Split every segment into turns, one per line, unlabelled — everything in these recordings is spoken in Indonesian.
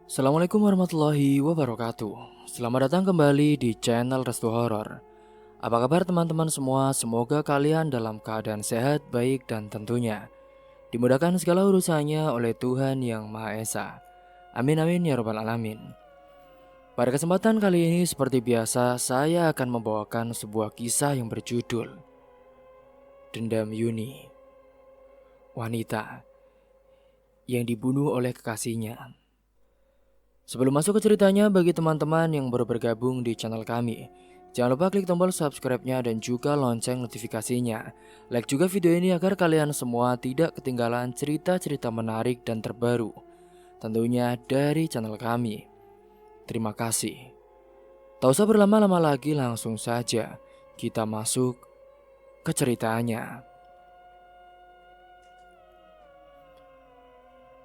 Assalamualaikum warahmatullahi wabarakatuh. Selamat datang kembali di channel Restu Horor. Apa kabar teman-teman semua? Semoga kalian dalam keadaan sehat, baik, dan tentunya dimudahkan segala urusannya oleh Tuhan Yang Maha Esa. Amin amin ya robbal alamin. Pada kesempatan kali ini seperti biasa saya akan membawakan sebuah kisah yang berjudul Dendam Yuni, wanita yang dibunuh oleh kekasihnya. Sebelum masuk ke ceritanya, bagi teman-teman yang baru bergabung di channel kami, jangan lupa klik tombol subscribe-nya dan juga lonceng notifikasinya. Like juga video ini agar kalian semua tidak ketinggalan cerita-cerita menarik dan terbaru, tentunya dari channel kami. Terima kasih. Tak usah berlama-lama lagi, langsung saja kita masuk ke ceritanya.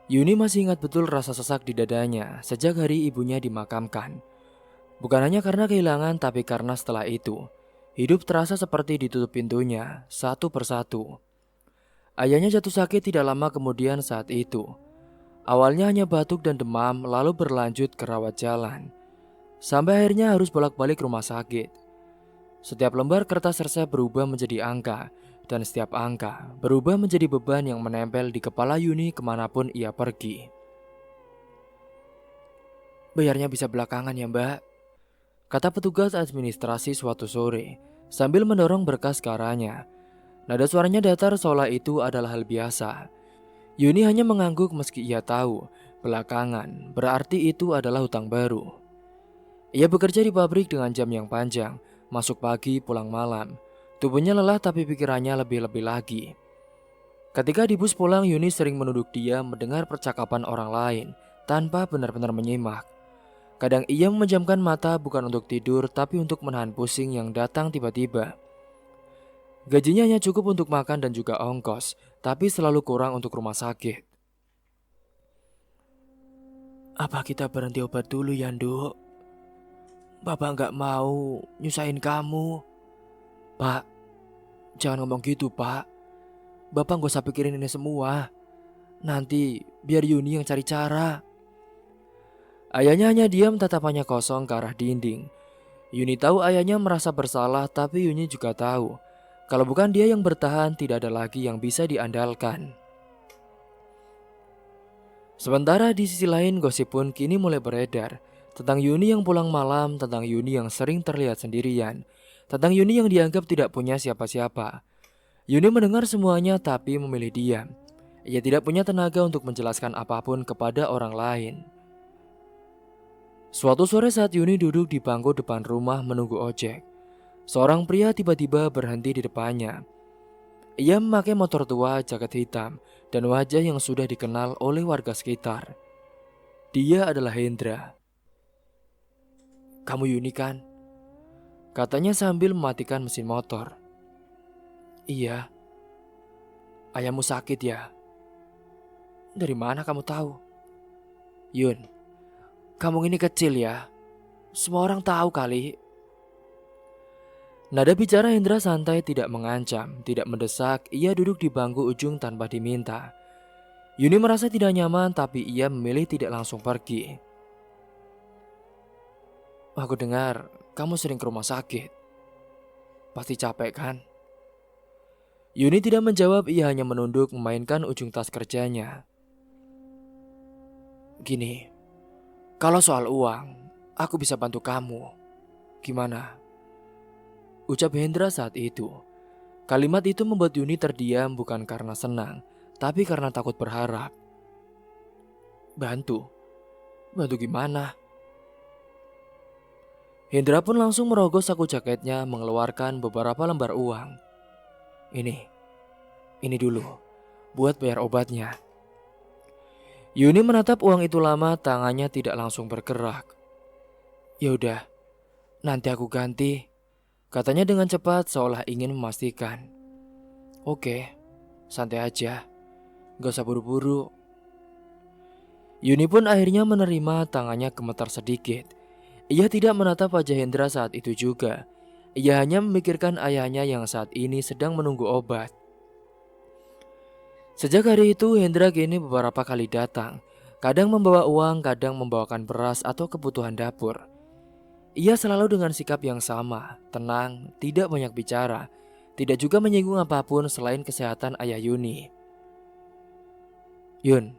Yuni masih ingat betul rasa sesak di dadanya sejak hari ibunya dimakamkan. Bukan hanya karena kehilangan, tapi karena setelah itu, hidup terasa seperti ditutup pintunya satu persatu. Ayahnya jatuh sakit tidak lama kemudian saat itu. Awalnya hanya batuk dan demam, lalu berlanjut ke rawat jalan. Sampai akhirnya harus bolak-balik rumah sakit. Setiap lembar kertas resep berubah menjadi angka, dan setiap angka berubah menjadi beban yang menempel di kepala Yuni kemanapun ia pergi. "Bayarnya bisa belakangan ya mbak," kata petugas administrasi suatu sore sambil mendorong berkas ke arahnya. Nada suaranya datar seolah itu adalah hal biasa. Yuni hanya mengangguk meski ia tahu belakangan berarti itu adalah hutang baru. Ia bekerja di pabrik dengan jam yang panjang, masuk pagi pulang malam. Tubuhnya lelah tapi pikirannya lebih-lebih lagi. Ketika di bus pulang, Yuni sering menunduk diam mendengar percakapan orang lain tanpa benar-benar menyimak. Kadang ia memejamkan mata bukan untuk tidur tapi untuk menahan pusing yang datang tiba-tiba. Gajinya hanya cukup untuk makan dan juga ongkos, tapi selalu kurang untuk rumah sakit. "Apa kita berhenti obat dulu ya, Nduk? Bapak nggak mau nyusahin kamu." "Pak, jangan ngomong gitu, Pak. Bapak nggak usah pikirin ini semua. Nanti biar Yuni yang cari cara." Ayahnya hanya diam, tatapannya kosong ke arah dinding. Yuni tahu ayahnya merasa bersalah, tapi Yuni juga tahu kalau bukan dia yang bertahan, tidak ada lagi yang bisa diandalkan. Sementara di sisi lain, gosip pun kini mulai beredar tentang Yuni yang pulang malam, tentang Yuni yang sering terlihat sendirian, tentang Yuni yang dianggap tidak punya siapa-siapa. Yuni mendengar semuanya tapi memilih diam. Ia tidak punya tenaga untuk menjelaskan apapun kepada orang lain. Suatu sore saat Yuni duduk di bangku depan rumah menunggu ojek, seorang pria tiba-tiba berhenti di depannya. Ia memakai motor tua, jaket hitam, dan wajah yang sudah dikenal oleh warga sekitar. Dia adalah Hendra. "Kamu Yuni kan?" katanya sambil mematikan mesin motor. "Iya." "Ayahmu sakit ya?" "Dari mana kamu tahu?" "Yun, kamu ini kecil ya. Semua orang tahu kali." Nada bicara Hendra santai, tidak mengancam, tidak mendesak. Ia duduk di bangku ujung tanpa diminta. Yuni merasa tidak nyaman, tapi ia memilih tidak langsung pergi. "Aku dengar kamu sering ke rumah sakit. Pasti capek kan?" Yuni tidak menjawab, ia hanya menunduk memainkan ujung tas kerjanya. "Gini, kalau soal uang, aku bisa bantu kamu. Gimana?" ucap Hendra saat itu. Kalimat itu membuat Yuni terdiam, bukan karena senang, tapi karena takut berharap. "Bantu? Bantu gimana?" Hendra pun langsung merogoh saku jaketnya, mengeluarkan beberapa lembar uang. Ini dulu, buat bayar obatnya." Yuni menatap uang itu lama, tangannya tidak langsung bergerak. "Ya udah, nanti aku ganti," katanya dengan cepat seolah ingin memastikan. "Oke, santai aja, gak usah buru-buru." Yuni pun akhirnya menerima, tangannya gemetar sedikit. Ia tidak menatap wajah Hendra saat itu juga. Ia hanya memikirkan ayahnya yang saat ini sedang menunggu obat. Sejak hari itu Hendra kini beberapa kali datang. Kadang membawa uang, kadang membawakan beras atau kebutuhan dapur. Ia selalu dengan sikap yang sama, tenang, tidak banyak bicara, tidak juga menyinggung apapun selain kesehatan ayah Yuni. Yun,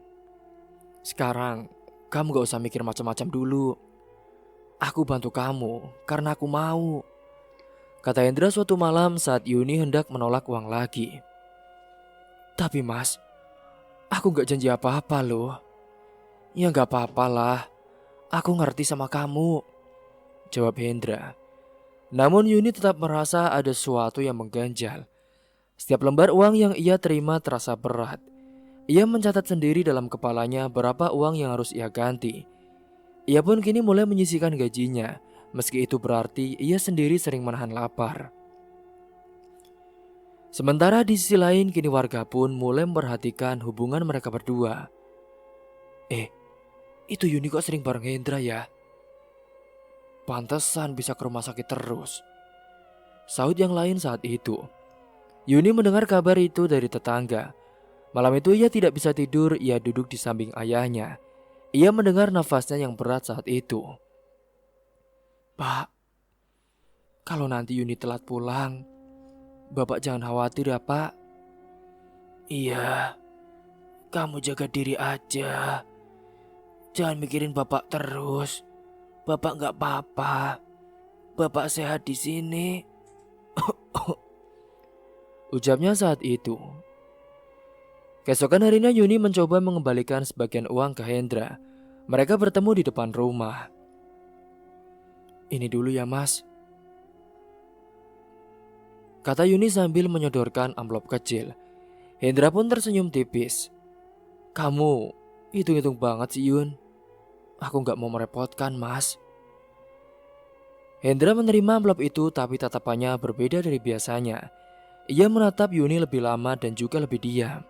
sekarang kamu gak usah mikir macam-macam dulu. Aku bantu kamu karena aku mau, kata Hendra suatu malam saat Yuni hendak menolak uang lagi. Tapi mas, aku gak janji apa-apa loh. Ya gak apa-apalah, aku ngerti sama kamu, jawab Hendra. Namun Yuni tetap merasa ada sesuatu yang mengganjal. Setiap lembar uang yang ia terima terasa berat. Ia mencatat sendiri dalam kepalanya berapa uang yang harus ia ganti. Ia pun kini mulai menyisihkan gajinya, meski itu berarti ia sendiri sering menahan lapar. Sementara di sisi lain kini warga pun mulai memperhatikan hubungan mereka berdua. Itu Yuni kok sering bareng Hendra ya? Pantesan bisa ke rumah sakit terus, sahut yang lain saat itu. Yuni mendengar kabar itu dari tetangga. Malam itu ia tidak bisa tidur, ia duduk di samping ayahnya. Ia mendengar nafasnya yang berat saat itu. Pak, kalau nanti Yuni telat pulang, Bapak jangan khawatir ya Pak. Iya, kamu jaga diri aja. Jangan mikirin Bapak terus. Bapak gak apa-apa. Bapak sehat di sini. Ucapnya saat itu. Keesokan harinya Yuni mencoba mengembalikan sebagian uang ke Hendra. Mereka bertemu di depan rumah. Ini dulu ya mas, kata Yuni sambil menyodorkan amplop kecil. Hendra pun tersenyum tipis. Kamu hitung-hitung banget sih Yun. Aku gak mau merepotkan mas. Hendra menerima amplop itu tapi tatapannya berbeda dari biasanya. Ia menatap Yuni lebih lama dan juga lebih diam.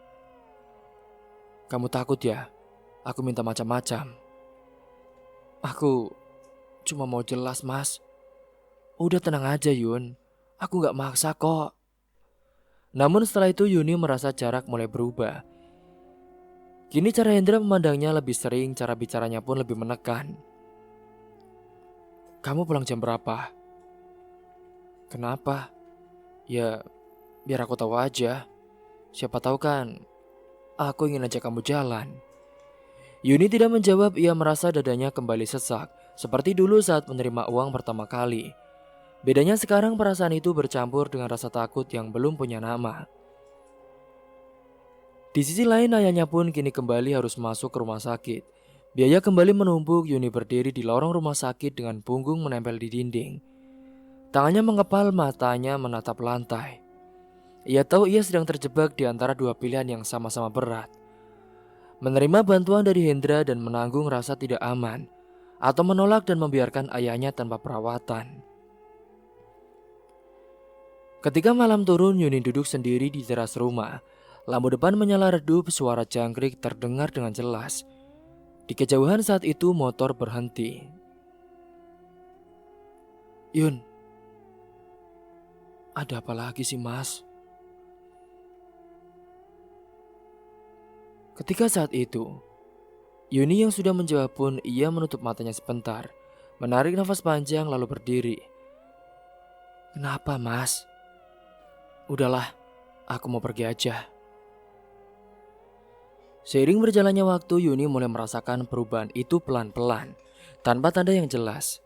Kamu takut ya? Aku minta macam-macam. Aku cuma mau jelas mas. Udah tenang aja Yun. Aku gak maksa kok. Namun setelah itu Yuni merasa jarak mulai berubah. Kini cara Hendra memandangnya lebih sering, cara bicaranya pun lebih menekan. Kamu pulang jam berapa? Kenapa? Ya, biar aku tahu aja. Siapa tahu kan, aku ingin ajak kamu jalan. Yuni tidak menjawab, ia merasa dadanya kembali sesak, seperti dulu saat menerima uang pertama kali. Bedanya sekarang perasaan itu bercampur dengan rasa takut yang belum punya nama. Di sisi lain ayahnya pun kini kembali harus masuk ke rumah sakit. Biaya kembali menumpuk, Yuni berdiri di lorong rumah sakit dengan punggung menempel di dinding. Tangannya mengepal, matanya menatap lantai. Ia tahu ia sedang terjebak di antara dua pilihan yang sama-sama berat. Menerima bantuan dari Hendra dan menanggung rasa tidak aman, atau menolak dan membiarkan ayahnya tanpa perawatan. Ketika malam turun, Yuni duduk sendiri di teras rumah. Lampu depan menyala redup, suara jangkrik terdengar dengan jelas. Di kejauhan saat itu motor berhenti. Yun, ada apa lagi sih mas? Ketika saat itu, Yuni yang sudah menjawab pun ia menutup matanya sebentar, menarik nafas panjang lalu berdiri. Kenapa mas? Udahlah, aku mau pergi aja. Seiring berjalannya waktu, Yuni mulai merasakan perubahan itu pelan-pelan, tanpa tanda yang jelas.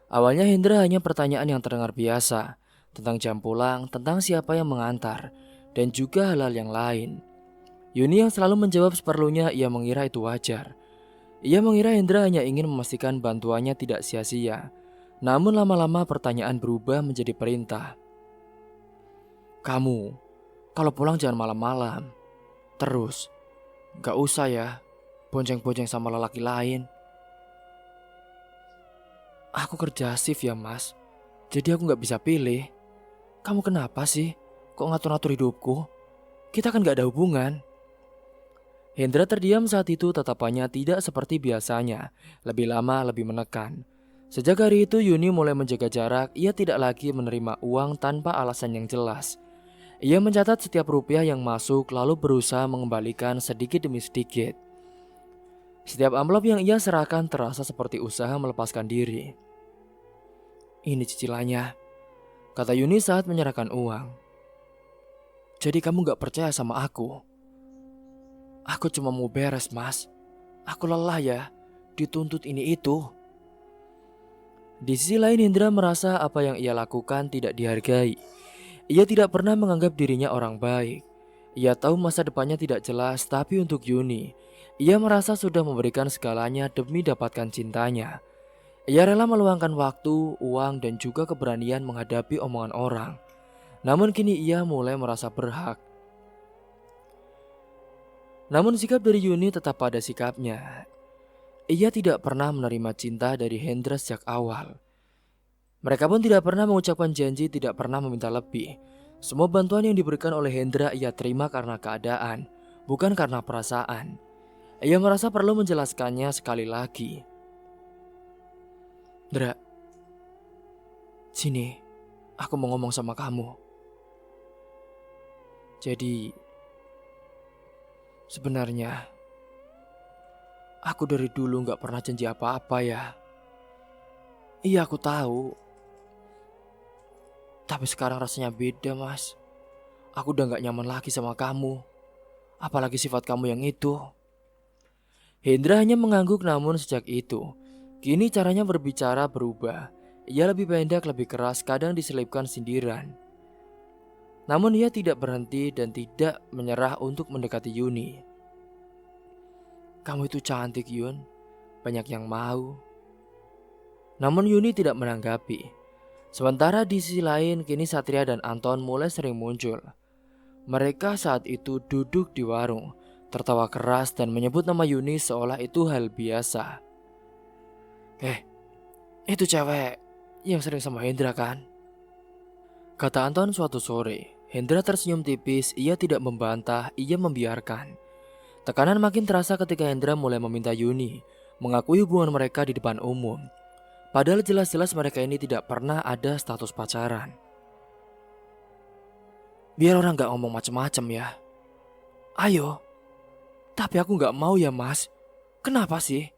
Awalnya Hendra hanya pertanyaan yang terdengar biasa, tentang jam pulang, tentang siapa yang mengantar, dan juga hal-hal yang lain. Yuni yang selalu menjawab seperlunya, ia mengira itu wajar. Ia mengira Hendra hanya ingin memastikan bantuannya tidak sia-sia. Namun lama-lama pertanyaan berubah menjadi perintah. Kamu, kalau pulang jangan malam-malam. Terus, gak usah ya, bonceng-bonceng sama lelaki lain. Aku kerja shift ya mas, jadi aku gak bisa pilih. Kamu kenapa sih? Kok ngatur-ngatur hidupku? Kita kan gak ada hubungan. Hendra terdiam saat itu, tatapannya tidak seperti biasanya, lebih lama, lebih menekan. Sejak hari itu Yuni mulai menjaga jarak, ia tidak lagi menerima uang tanpa alasan yang jelas. Ia mencatat setiap rupiah yang masuk lalu berusaha mengembalikan sedikit demi sedikit. Setiap amplop yang ia serahkan terasa seperti usaha melepaskan diri. "Ini cicilannya," kata Yuni saat menyerahkan uang. "Jadi kamu gak percaya sama aku? Aku cuma mau beres, Mas. Aku lelah ya, dituntut ini itu." Di sisi lain Hendra merasa apa yang ia lakukan tidak dihargai. Ia tidak pernah menganggap dirinya orang baik. Ia tahu masa depannya tidak jelas, tapi untuk Yuni, ia merasa sudah memberikan segalanya demi dapatkan cintanya. Ia rela meluangkan waktu, uang, dan juga keberanian menghadapi omongan orang. Namun kini ia mulai merasa berhak. Namun sikap dari Yuni tetap pada sikapnya. Ia tidak pernah menerima cinta dari Hendra sejak awal. Mereka pun tidak pernah mengucapkan janji, tidak pernah meminta lebih. Semua bantuan yang diberikan oleh Hendra ia terima karena keadaan, bukan karena perasaan. Ia merasa perlu menjelaskannya sekali lagi. "Dra, sini, aku mau ngomong sama kamu. Jadi, sebenarnya aku dari dulu gak pernah janji apa-apa ya. Iya, aku tahu. Tapi sekarang rasanya beda, Mas. Aku udah gak nyaman lagi sama kamu. Apalagi sifat kamu yang itu." Hendra hanya mengangguk, namun sejak itu, kini caranya berbicara berubah. Ia lebih pendek, lebih keras, kadang diselipkan sindiran. Namun ia tidak berhenti dan tidak menyerah untuk mendekati Yuni. "Kamu itu cantik, Yun. Banyak yang mau." Namun Yuni tidak menanggapi. Sementara di sisi lain, kini Satria dan Anton mulai sering muncul. Mereka saat itu duduk di warung, tertawa keras dan menyebut nama Yuni seolah itu hal biasa. Itu cewek yang sering sama Hendra kan?" kata Anton suatu sore. Hendra tersenyum tipis, ia tidak membantah, ia membiarkan. Tekanan makin terasa ketika Hendra mulai meminta Yuni mengakui hubungan mereka di depan umum. Padahal jelas-jelas mereka ini tidak pernah ada status pacaran. "Biar orang gak ngomong macem-macem ya. Ayo." "Tapi aku gak mau ya, Mas." "Kenapa sih?"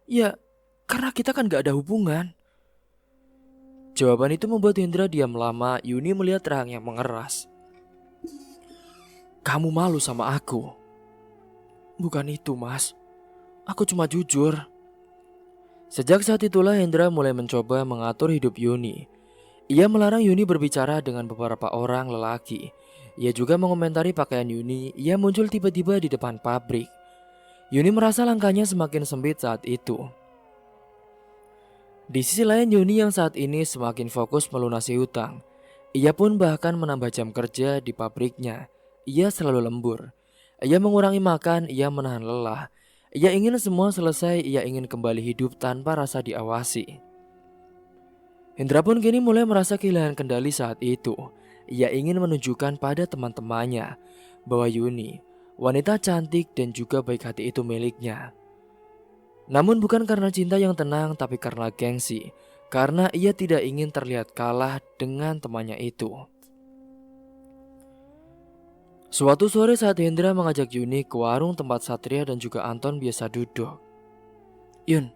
"Ya, karena kita kan gak ada hubungan." Jawaban itu membuat Hendra diam lama. Yuni melihat rahang yang mengeras. "Kamu malu sama aku?" "Bukan itu, Mas. Aku cuma jujur." Sejak saat itulah Hendra mulai mencoba mengatur hidup Yuni. Ia melarang Yuni berbicara dengan beberapa orang lelaki. Ia juga mengomentari pakaian Yuni. Ia muncul tiba-tiba di depan pabrik. Yuni merasa langkahnya semakin sempit saat itu. Di sisi lain, Yuni yang saat ini semakin fokus melunasi hutang. Ia pun bahkan menambah jam kerja di pabriknya. Ia selalu lembur. Ia mengurangi makan, ia menahan lelah. Ia ingin semua selesai, ia ingin kembali hidup tanpa rasa diawasi. Hendra pun kini mulai merasa kehilangan kendali saat itu. Ia ingin menunjukkan pada teman-temannya bahwa Yuni, wanita cantik dan juga baik hati itu miliknya. Namun bukan karena cinta yang tenang, tapi karena gengsi. Karena ia tidak ingin terlihat kalah dengan temannya itu. Suatu sore saat Hendra mengajak Yuni ke warung tempat Satria dan juga Anton biasa duduk. "Yun,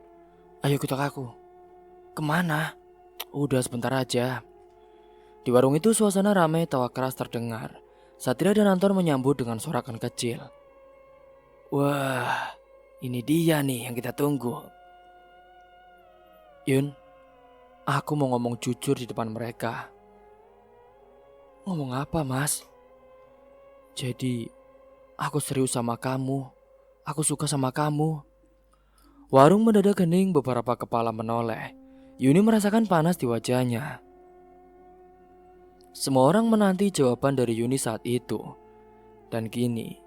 ayo kita ke aku." "Kemana?" "Udah sebentar aja." Di warung itu suasana ramai, tawa keras terdengar. Satria dan Anton menyambut dengan sorakan kecil. "Wah, ini dia nih yang kita tunggu." "Yun, aku mau ngomong jujur di depan mereka." "Ngomong apa, Mas?" "Jadi, aku serius sama kamu. Aku suka sama kamu." Warung mendadak hening, beberapa kepala menoleh. Yuni merasakan panas di wajahnya. Semua orang menanti jawaban dari Yuni saat itu. Dan kini,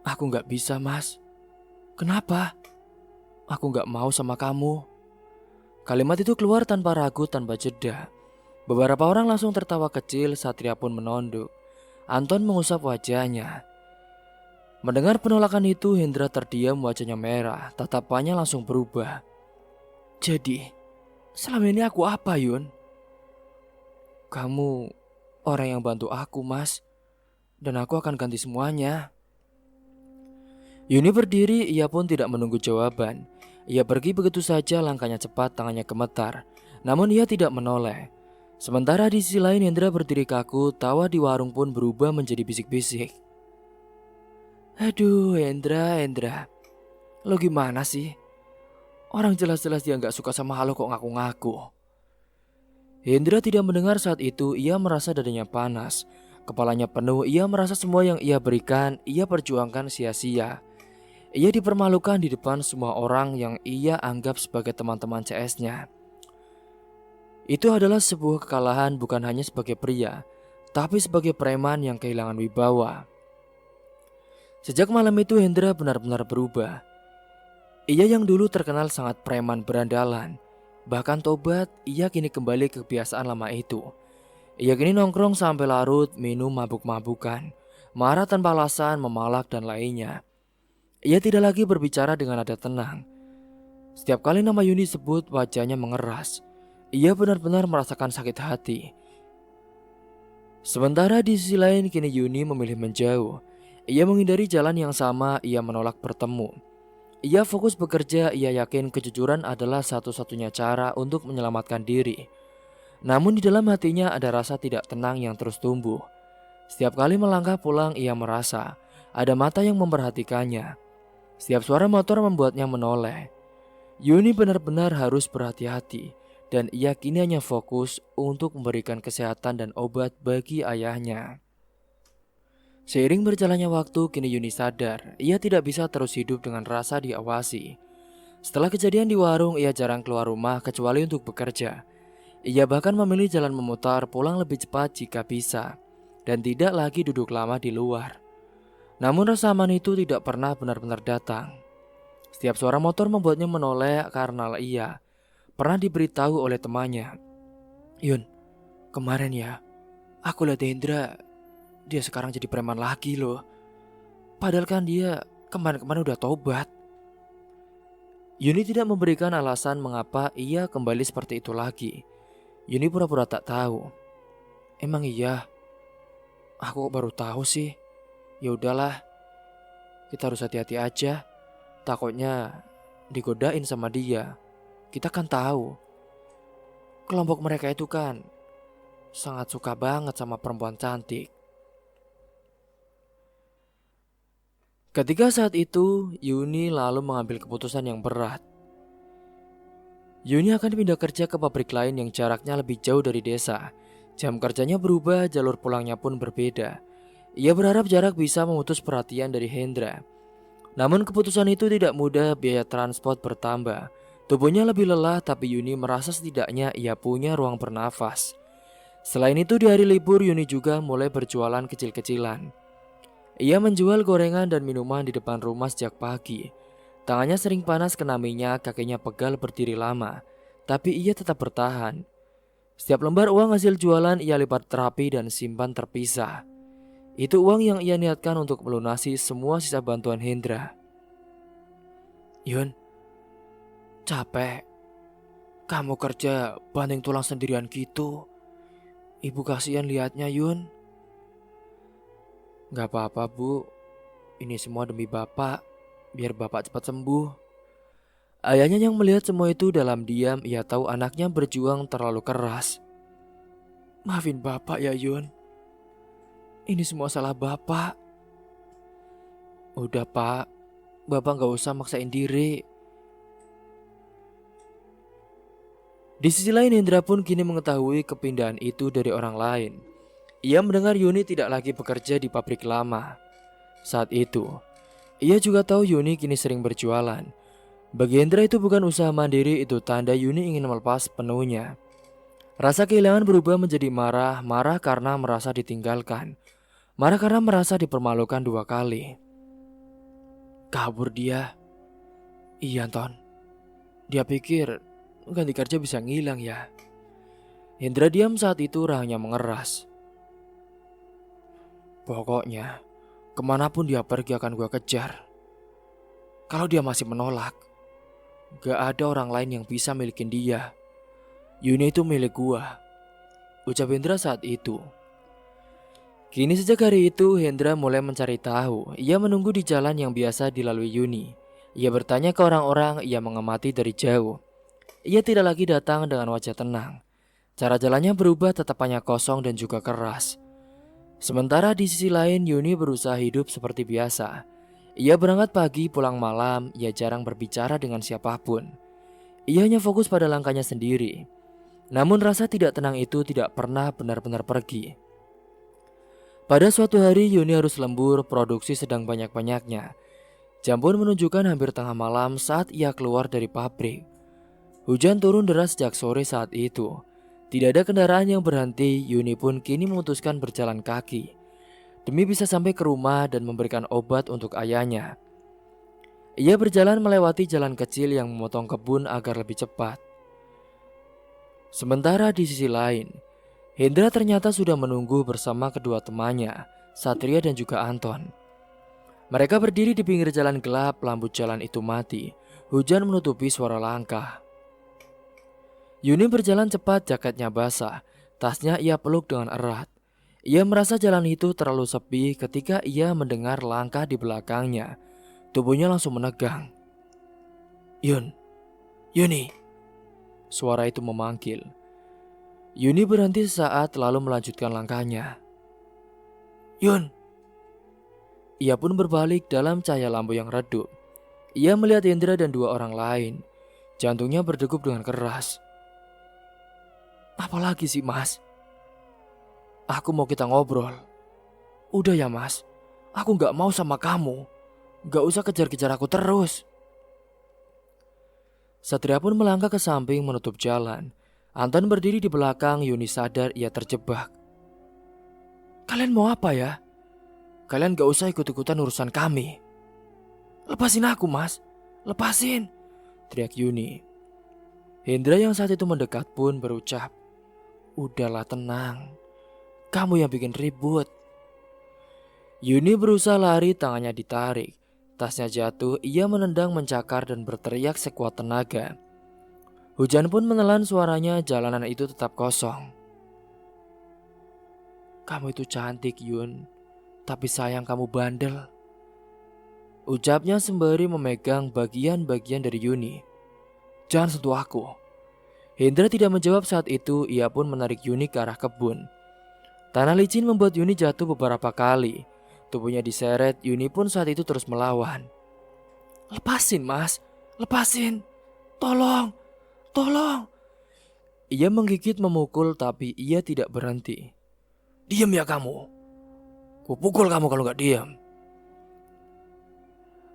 "Aku gak bisa, Mas." "Kenapa?" "Aku gak mau sama kamu." Kalimat itu keluar tanpa ragu, tanpa jeda. Beberapa orang langsung tertawa kecil. Satria pun menunduk. Anton mengusap wajahnya. Mendengar penolakan itu, Hendra terdiam, wajahnya merah. Tatapannya langsung berubah. "Jadi, selama ini aku apa, Yun?" "Kamu orang yang bantu aku, Mas. Dan aku akan ganti semuanya." Yuni berdiri, ia pun tidak menunggu jawaban. Ia pergi begitu saja, langkahnya cepat, tangannya gemetar. Namun ia tidak menoleh. Sementara di sisi lain Hendra berdiri kaku, tawa di warung pun berubah menjadi bisik-bisik. Aduh Hendra, lo gimana sih? Orang jelas-jelas dia gak suka sama lo kok ngaku-ngaku. Hendra tidak mendengar saat itu, ia merasa dadanya panas. Kepalanya penuh, ia merasa semua yang ia berikan, ia perjuangkan sia-sia. Ia dipermalukan di depan semua orang yang ia anggap sebagai teman-teman CS-nya. Itu adalah sebuah kekalahan bukan hanya sebagai pria, tapi sebagai preman yang kehilangan wibawa. Sejak malam itu Hendra benar-benar berubah. Ia yang dulu terkenal sangat preman berandalan, bahkan tobat, ia kini kembali ke kebiasaan lama itu. Ia kini nongkrong sampai larut, minum mabuk-mabukan, marah tanpa alasan, memalak dan lainnya. Ia tidak lagi berbicara dengan nada tenang. Setiap kali nama Yuni disebut, wajahnya mengeras. Ia benar-benar merasakan sakit hati. Sementara di sisi lain kini Yuni memilih menjauh. Ia menghindari jalan yang sama, ia menolak bertemu. Ia fokus bekerja, ia yakin kejujuran adalah satu-satunya cara untuk menyelamatkan diri. Namun di dalam hatinya ada rasa tidak tenang yang terus tumbuh. Setiap kali melangkah pulang ia merasa ada mata yang memperhatikannya. Setiap suara motor membuatnya menoleh. Yuni benar-benar harus berhati-hati dan ia kini hanya fokus untuk memberikan kesehatan dan obat bagi ayahnya. Seiring berjalannya waktu, kini Yuni sadar ia tidak bisa terus hidup dengan rasa diawasi. Setelah kejadian di warung, ia jarang keluar rumah kecuali untuk bekerja. Ia bahkan memilih jalan memutar, pulang lebih cepat jika bisa, dan tidak lagi duduk lama di luar. Namun rasa aman itu tidak pernah benar-benar datang. Setiap suara motor membuatnya menoleh karena ia pernah diberitahu oleh temannya. Yun, kemarin ya, aku lihat Hendra, dia sekarang jadi preman lagi loh. Padahal kan dia kemarin-kemarin udah tobat. Yuni tidak memberikan alasan mengapa ia kembali seperti itu lagi. Yuni pura-pura tak tahu. Emang iya? Aku baru tahu sih. Ya udahlah, kita harus hati-hati aja. Takutnya digodain sama dia. Kita kan tahu kelompok mereka itu kan sangat suka banget sama perempuan cantik. Ketika saat itu, Yuni lalu mengambil keputusan yang berat. Yuni akan pindah kerja ke pabrik lain yang jaraknya lebih jauh dari desa. Jam kerjanya berubah, jalur pulangnya pun berbeda. Ia berharap jarak bisa memutus perhatian dari Hendra. Namun keputusan itu tidak mudah, biaya transport bertambah. Tubuhnya lebih lelah, tapi Yuni merasa setidaknya ia punya ruang bernafas. Selain itu di hari libur Yuni juga mulai berjualan kecil-kecilan. Ia menjual gorengan dan minuman di depan rumah sejak pagi. Tangannya sering panas kena minyak, kakinya pegal berdiri lama. Tapi ia tetap bertahan. Setiap lembar uang hasil jualan ia lipat rapi dan simpan terpisah. Itu uang yang ia niatkan untuk melunasi semua sisa bantuan Hendra. Yun, capek. Kamu kerja banting tulang sendirian gitu. Ibu kasihan lihatnya Yun. Gak apa-apa bu, ini semua demi bapak, biar bapak cepat sembuh. Ayahnya yang melihat semua itu dalam diam, ia tahu anaknya berjuang terlalu keras. Maafin bapak ya Yun. Ini semua salah bapak. Udah pak, bapak gak usah maksain diri. Di sisi lain Hendra pun kini mengetahui kepindahan itu dari orang lain. Ia mendengar Yuni tidak lagi bekerja di pabrik lama. Saat itu, ia juga tahu Yuni kini sering berjualan. Bagi Hendra itu bukan usaha mandiri, itu tanda Yuni ingin melepas penuhnya. Rasa kehilangan berubah menjadi marah, marah karena merasa ditinggalkan. Marah karena merasa dipermalukan 2 kali. Kabur dia. Iya Ton. Dia pikir ganti kerja bisa ngilang ya. Hendra diam saat itu, rahangnya mengeras. Pokoknya kemanapun dia pergi akan gue kejar. Kalau dia masih menolak, gak ada orang lain yang bisa milikin dia. Yuni itu milik gue, ucap Hendra saat itu. Kini sejak hari itu Hendra mulai mencari tahu. Ia menunggu di jalan yang biasa dilalui Yuni. Ia bertanya ke orang-orang, ia mengamati dari jauh. Ia tidak lagi datang dengan wajah tenang. Cara jalannya berubah, tatapannya kosong dan juga keras. Sementara di sisi lain Yuni berusaha hidup seperti biasa. Ia berangkat pagi, pulang malam, ia jarang berbicara dengan siapapun. Ia hanya fokus pada langkahnya sendiri. Namun rasa tidak tenang itu tidak pernah benar-benar pergi. Pada suatu hari Yuni harus lembur, produksi sedang banyak-banyaknya. Jam pun menunjukkan hampir tengah malam saat ia keluar dari pabrik. Hujan turun deras sejak sore saat itu. Tidak ada kendaraan yang berhenti, Yuni pun kini memutuskan berjalan kaki demi bisa sampai ke rumah dan memberikan obat untuk ayahnya. Ia berjalan melewati jalan kecil yang memotong kebun agar lebih cepat. Sementara di sisi lain, Hendra ternyata sudah menunggu bersama kedua temannya, Satria dan juga Anton. Mereka berdiri di pinggir jalan gelap, lampu jalan itu mati. Hujan menutupi suara langkah. Yuni berjalan cepat, jaketnya basah. Tasnya ia peluk dengan erat. Ia merasa jalan itu terlalu sepi ketika ia mendengar langkah di belakangnya. Tubuhnya langsung menegang. Yuni. Suara itu memanggil. Yuni berhenti sesaat lalu melanjutkan langkahnya. Yun. Ia pun berbalik dalam cahaya lampu yang redup. Ia melihat Hendra dan dua orang lain. Jantungnya berdegup dengan keras. Apalagi sih mas? Aku mau kita ngobrol. Udah ya mas, aku gak mau sama kamu. Gak usah kejar-kejar aku terus. Satria pun melangkah ke samping menutup jalan. Anton berdiri di belakang, Yuni sadar ia terjebak. Kalian mau apa ya? Kalian gak usah ikut-ikutan urusan kami. Lepasin aku mas, lepasin, teriak Yuni. Hendra yang saat itu mendekat pun berucap, udahlah tenang, kamu yang bikin ribut. Yuni berusaha lari, tangannya ditarik. Tasnya jatuh, ia menendang mencakar dan berteriak sekuat tenaga. Hujan pun menelan suaranya, jalanan itu tetap kosong. Kamu itu cantik Yun, tapi sayang kamu bandel, ucapnya sembari memegang bagian-bagian dari Yuni. Jangan sentuh aku. Hendra tidak menjawab saat itu, ia pun menarik Yuni ke arah kebun. Tanah licin membuat Yuni jatuh beberapa kali. Tubuhnya diseret, Yuni pun saat itu terus melawan. Lepasin mas, lepasin, tolong. Ia menggigit memukul tapi ia tidak berhenti. Diam ya kamu, kupukul kamu kalau gak diam.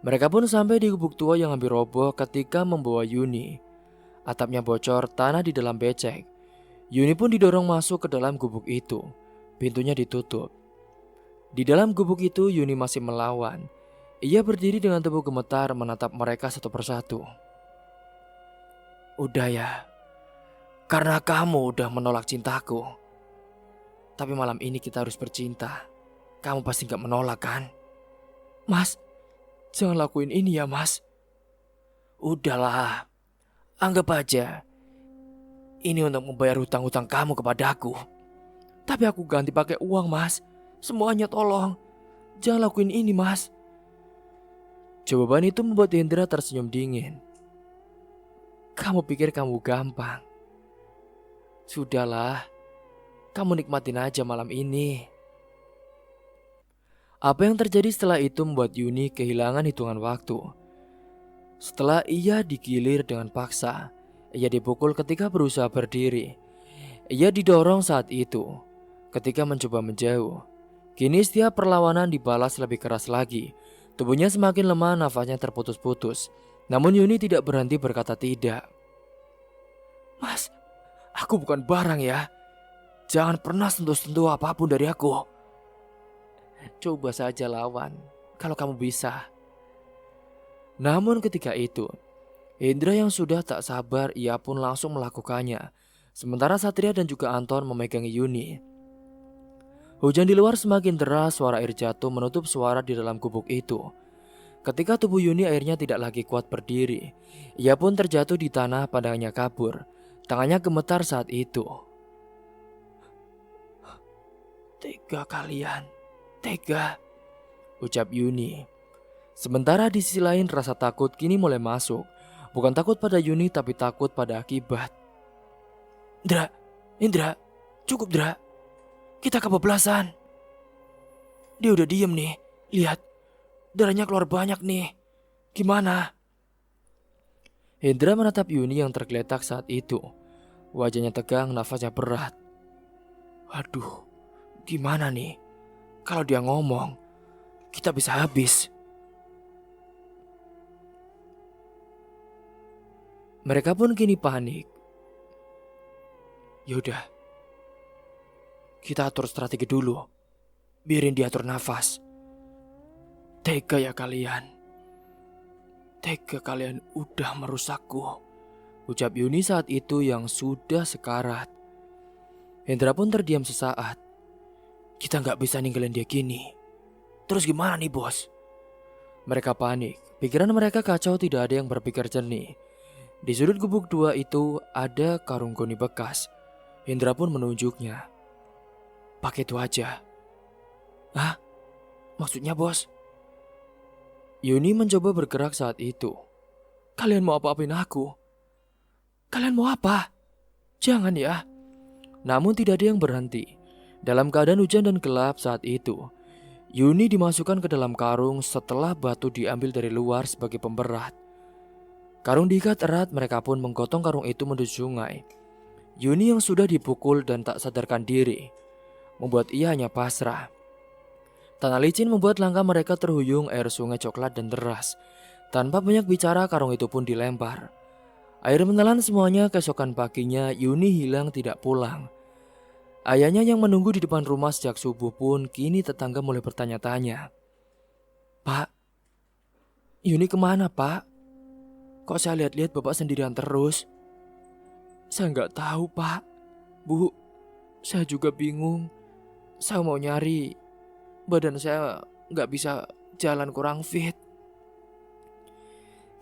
Mereka pun sampai di gubuk tua yang hampir roboh ketika membawa Yuni. Atapnya bocor, tanah di dalam becek. Yuni pun didorong masuk ke dalam gubuk itu. Pintunya ditutup. Di dalam gubuk itu Yuni masih melawan. Ia berdiri dengan tubuh gemetar menatap mereka satu persatu. Udah ya, karena kamu udah menolak cintaku. Tapi malam ini kita harus bercinta. Kamu pasti gak menolak kan? Mas, jangan lakuin ini ya mas. Udahlah, anggap aja ini untuk membayar hutang-hutang kamu kepadaku. Tapi aku ganti pakai uang mas. Semuanya tolong, jangan lakuin ini mas. Jawaban itu membuat Hendra tersenyum dingin. Kamu pikir kamu gampang? Sudahlah, kamu nikmatin aja malam ini. Apa yang terjadi setelah itu membuat Yuni kehilangan hitungan waktu. Setelah ia digilir dengan paksa, ia dipukul ketika berusaha berdiri. Ia didorong saat itu ketika mencoba menjauh. Kini setiap perlawanan dibalas lebih keras lagi. Tubuhnya semakin lemah, nafasnya terputus-putus. Namun Yuni tidak berhenti berkata tidak. Mas, aku bukan barang ya. Jangan pernah sentuh-sentuh apapun dari aku. Coba saja lawan, kalau kamu bisa. Namun ketika itu, Hendra yang sudah tak sabar, ia pun langsung melakukannya. Sementara Satria dan juga Anton memegangi Yuni. Hujan di luar semakin deras, suara air jatuh menutup suara di dalam gubuk itu. Ketika tubuh Yuni akhirnya tidak lagi kuat berdiri, ia pun terjatuh di tanah, pandangannya kabur. Tangannya gemetar saat itu. Tega kalian, tega, ucap Yuni. Sementara di sisi lain rasa takut kini mulai masuk. Bukan takut pada Yuni tapi takut pada akibat. Indra, cukup Dra. Kita kebablasan. Dia udah diem nih, lihat. Darahnya keluar banyak nih. Gimana? Indra menatap Yuni yang tergeletak saat itu. Wajahnya tegang, nafasnya berat. Aduh, gimana nih? Kalau dia ngomong, kita bisa habis. Mereka pun kini panik. Yaudah, kita atur strategi dulu. Biarin dia atur nafas. Tega ya kalian. Tega kalian udah merusakku, ucap Yuni saat itu yang sudah sekarat. Hendra pun terdiam sesaat. Kita gak bisa ninggalin dia gini. Terus gimana nih bos? Mereka panik. Pikiran mereka kacau, tidak ada yang berpikir jernih. Di sudut gubuk 2 itu ada karung goni bekas. Hendra pun menunjuknya. Pakai itu aja. Hah? Maksudnya bos? Yuni mencoba bergerak saat itu. Kalian mau apa-apain aku? Kalian mau apa? Jangan ya. Namun tidak ada yang berhenti. Dalam keadaan hujan dan gelap saat itu, Yuni dimasukkan ke dalam karung setelah batu diambil dari luar sebagai pemberat. Karung diikat erat, mereka pun menggotong karung itu menuju sungai. Yuni yang sudah dipukul dan tak sadarkan diri, membuat ia hanya pasrah. Tanah licin membuat langkah mereka terhuyung air sungai coklat dan deras. Tanpa banyak bicara, karung itu pun dilempar. Air menelan semuanya. Keesokan paginya, Yuni hilang tidak pulang. Ayahnya yang menunggu di depan rumah sejak subuh pun kini tetangga mulai bertanya-tanya. Pak, Yuni kemana pak? Kok saya lihat-lihat bapak sendirian terus? Saya nggak tahu pak. Bu, saya juga bingung. Saya mau nyari. Badan saya nggak bisa jalan, kurang fit.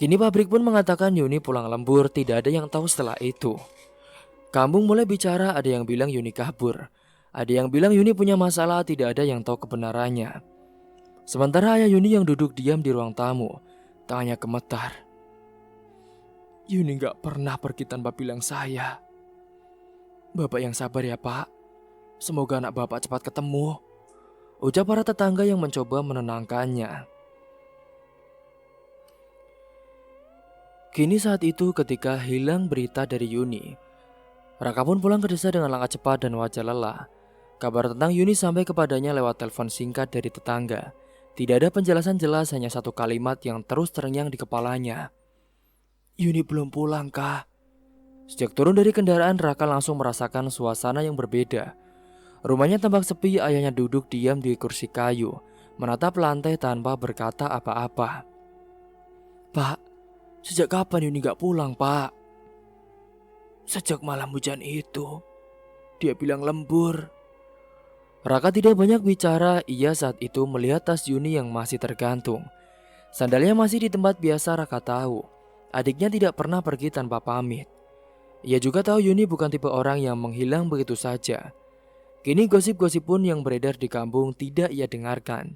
Kini pabrik pun mengatakan Yuni pulang lembur. Tidak ada yang tahu setelah itu. Kampung mulai bicara, ada yang bilang Yuni kabur. Ada yang bilang Yuni punya masalah, tidak ada yang tahu kebenarannya. Sementara ayah Yuni yang duduk diam di ruang tamu, tangannya gemetar. Yuni gak pernah pergi tanpa bilang saya. Bapak yang sabar ya pak. Semoga anak bapak cepat ketemu, ucap para tetangga yang mencoba menenangkannya. Kini saat itu ketika hilang berita dari Yuni, Raka pun pulang ke desa dengan langkah cepat dan wajah lelah. Kabar tentang Yuni sampai kepadanya lewat telepon singkat dari tetangga. Tidak ada penjelasan jelas, hanya satu kalimat yang terus terngiang di kepalanya. Yuni belum pulang kah? Sejak turun dari kendaraan, Raka langsung merasakan suasana yang berbeda. Rumahnya tampak sepi, ayahnya duduk diam di kursi kayu, menatap lantai tanpa berkata apa-apa. Pak, sejak kapan Yuni gak pulang pak? Sejak malam hujan itu, dia bilang lembur. Raka tidak banyak bicara, ia saat itu melihat tas Yuni yang masih tergantung. Sandalnya masih di tempat biasa. Raka tahu, adiknya tidak pernah pergi tanpa pamit. Ia juga tahu Yuni bukan tipe orang yang menghilang begitu saja. Kini gosip-gosip pun yang beredar di kampung tidak ia dengarkan.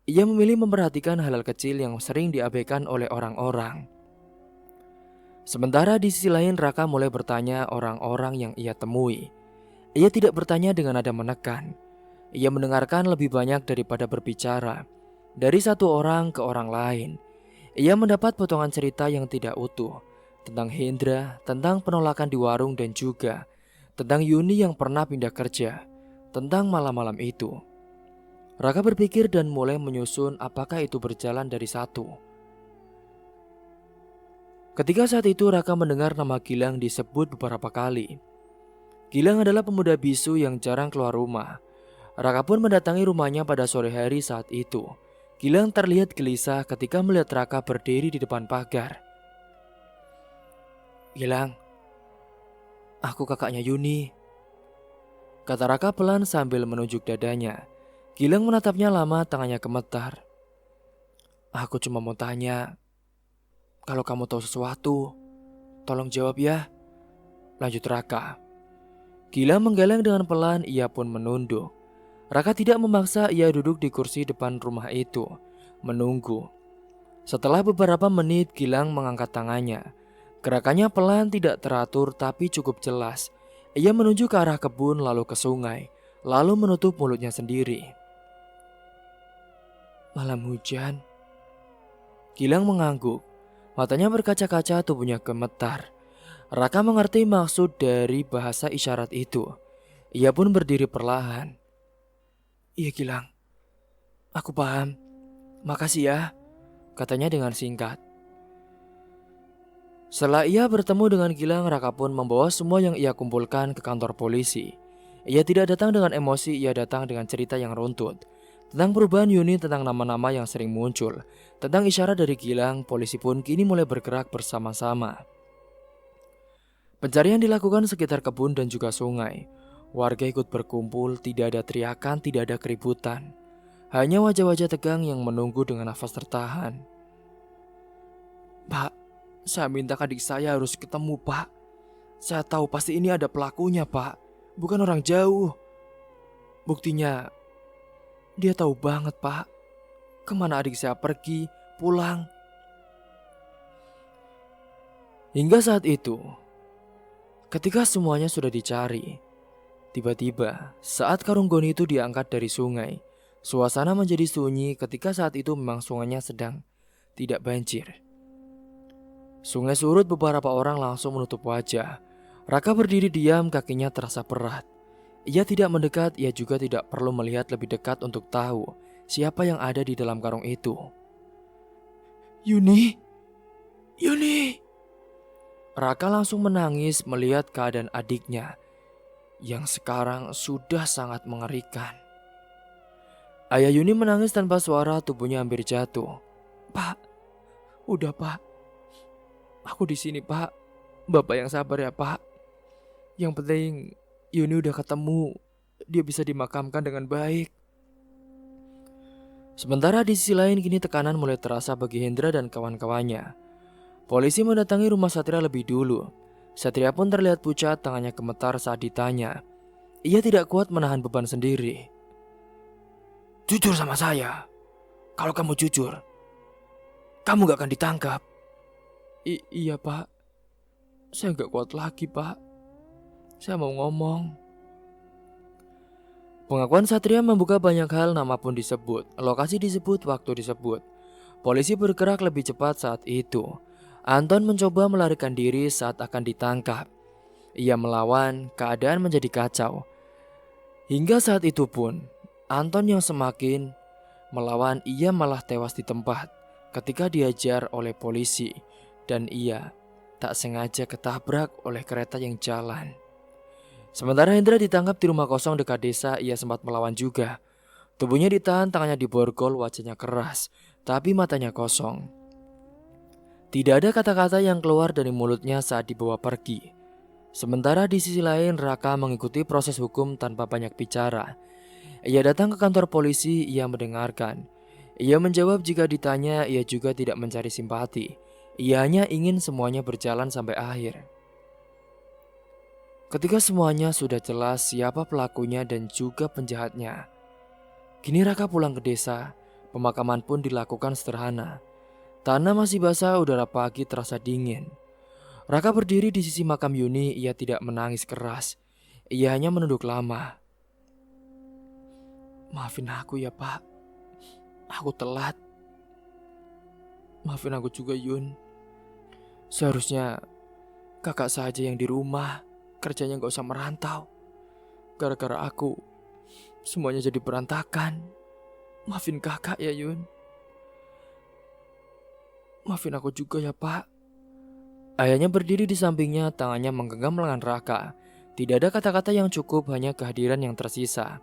Ia memilih memperhatikan hal-hal kecil yang sering diabaikan oleh orang-orang. Sementara di sisi lain, Raka mulai bertanya orang-orang yang ia temui. Ia tidak bertanya dengan nada menekan. Ia mendengarkan lebih banyak daripada berbicara. Dari satu orang ke orang lain, ia mendapat potongan cerita yang tidak utuh. Tentang Hendra, tentang penolakan di warung, dan juga tentang Yuni yang pernah pindah kerja. Tentang malam-malam itu, Raka berpikir dan mulai menyusun apakah itu berjalan dari satu. Ketika saat itu Raka mendengar nama Gilang disebut beberapa kali. Gilang adalah pemuda bisu yang jarang keluar rumah. Raka pun mendatangi rumahnya pada sore hari saat itu. Gilang terlihat gelisah ketika melihat Raka berdiri di depan pagar. Gilang, aku kakaknya Yuni, kata Raka pelan sambil menunjuk dadanya. Gilang menatapnya lama, tangannya gemetar. Aku cuma mau tanya, kalau kamu tahu sesuatu, tolong jawab ya, lanjut Raka. Gilang menggeleng dengan pelan, ia pun menunduk. Raka tidak memaksa, ia duduk di kursi depan rumah itu, menunggu. Setelah beberapa menit, Gilang mengangkat tangannya. Gerakannya pelan, tidak teratur, tapi cukup jelas. Ia menuju ke arah kebun, lalu ke sungai, lalu menutup mulutnya sendiri. Malam hujan. Gilang mengangguk. Matanya berkaca-kaca, tubuhnya gemetar. Raka mengerti maksud dari bahasa isyarat itu. Ia pun berdiri perlahan. Iya Gilang, aku paham. Makasih ya, katanya dengan singkat. Setelah ia bertemu dengan Gilang, Raka pun membawa semua yang ia kumpulkan ke kantor polisi. Ia tidak datang dengan emosi, ia datang dengan cerita yang runtut. Tentang perubahan Yuni, tentang nama-nama yang sering muncul. Tentang isyarat dari Gilang, polisi pun kini mulai bergerak bersama-sama. Pencarian dilakukan sekitar kebun dan juga sungai. Warga ikut berkumpul, tidak ada teriakan, tidak ada keributan. Hanya wajah-wajah tegang yang menunggu dengan nafas tertahan. Pak, saya minta adik saya harus ketemu, Pak. Saya tahu pasti ini ada pelakunya, Pak. Bukan orang jauh. Buktinya, dia tahu banget, Pak. Kemana adik saya pergi, pulang. Hingga saat itu, ketika semuanya sudah dicari, tiba-tiba saat karung goni itu diangkat dari sungai, suasana menjadi sunyi ketika saat itu memang sungainya sedang tidak banjir. Sungai surut, beberapa orang langsung menutup wajah. Raka berdiri diam, kakinya terasa berat. Ia tidak mendekat, ia juga tidak perlu melihat lebih dekat untuk tahu siapa yang ada di dalam karung itu. Yuni! Yuni! Raka langsung menangis melihat keadaan adiknya yang sekarang sudah sangat mengerikan. Ayah Yuni menangis tanpa suara, tubuhnya hampir jatuh. Pak, udah Pak. Aku di sini Pak. Bapak yang sabar ya Pak. Yang penting Yuni udah ketemu. Dia bisa dimakamkan dengan baik. Sementara di sisi lain kini tekanan mulai terasa bagi Hendra dan kawan-kawannya. Polisi mendatangi rumah Satria lebih dulu. Satria pun terlihat pucat, tangannya gemetar saat ditanya. Ia tidak kuat menahan beban sendiri. Jujur sama saya. Kalau kamu jujur, kamu gak akan ditangkap. Iya Pak. Saya gak kuat lagi Pak. Saya mau ngomong. Pengakuan Satria membuka banyak hal, nama pun disebut, lokasi disebut, waktu disebut. Polisi bergerak lebih cepat saat itu. Anton mencoba melarikan diri saat akan ditangkap. Ia melawan, keadaan menjadi kacau. Hingga saat itu pun, Anton yang semakin melawan, ia malah tewas di tempat ketika diajar oleh polisi. Dan ia tak sengaja ketabrak oleh kereta yang jalan. Sementara Hendra ditangkap di rumah kosong dekat desa, ia sempat melawan juga. Tubuhnya ditahan, tangannya diborgol, wajahnya keras, tapi matanya kosong. Tidak ada kata-kata yang keluar dari mulutnya saat dibawa pergi. Sementara di sisi lain, Raka mengikuti proses hukum tanpa banyak bicara. Ia datang ke kantor polisi, ia mendengarkan. Ia menjawab jika ditanya, ia juga tidak mencari simpati. Ia hanya ingin semuanya berjalan sampai akhir. Ketika semuanya sudah jelas siapa pelakunya dan juga penjahatnya, kini Raka pulang ke desa. Pemakaman pun dilakukan sederhana. Tanah masih basah, udara pagi terasa dingin. Raka berdiri di sisi makam Yuni, ia tidak menangis keras. Ia hanya menunduk lama. Maafin aku ya Pak, aku telat. Maafin aku juga Yun. Seharusnya kakak saja yang di rumah, kerjanya gak usah merantau. Gara-gara aku, semuanya jadi berantakan. Maafin kakak ya Yun. Maafin aku juga ya Pak. Ayahnya berdiri di sampingnya, tangannya menggenggam lengan Raka. Tidak ada kata-kata yang cukup, hanya kehadiran yang tersisa.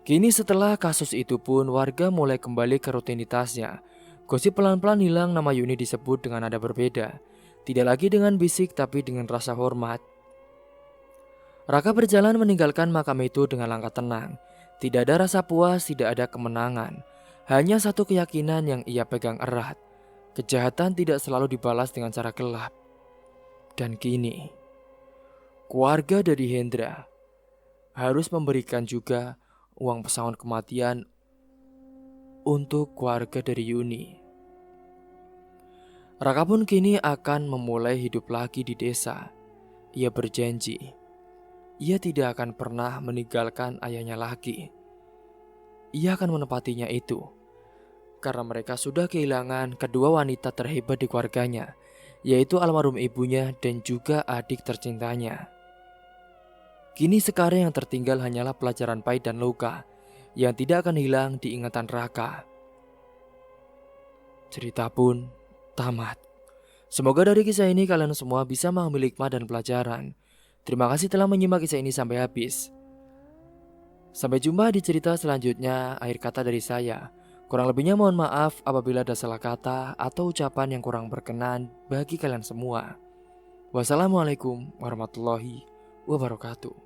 Kini setelah kasus itu pun, warga mulai kembali ke rutinitasnya. Gosip pelan-pelan hilang, nama Yuni disebut dengan nada berbeda. Tidak lagi dengan bisik, tapi dengan rasa hormat. Raka berjalan meninggalkan makam itu dengan langkah tenang. Tidak ada rasa puas, tidak ada kemenangan. Hanya satu keyakinan yang ia pegang erat. Kejahatan tidak selalu dibalas dengan cara gelap. Dan kini, keluarga dari Hendra harus memberikan juga uang pesangon kematian untuk keluarga dari Yuni. Raka pun kini akan memulai hidup lagi di desa. Ia berjanji, ia tidak akan pernah meninggalkan ayahnya lagi. Ia akan menepatinya itu, karena mereka sudah kehilangan kedua wanita terhebat di keluarganya, yaitu almarhum ibunya dan juga adik tercintanya. Kini sekarang yang tertinggal hanyalah pelajaran pahit dan luka yang tidak akan hilang di ingatan Raka. Cerita pun tamat. Semoga dari kisah ini kalian semua bisa mengambil hikmah dan pelajaran. Terima kasih telah menyimak kisah ini sampai habis. Sampai jumpa di cerita selanjutnya. Akhir kata dari saya, kurang lebihnya mohon maaf apabila ada salah kata atau ucapan yang kurang berkenan bagi kalian semua. Wassalamualaikum warahmatullahi wabarakatuh.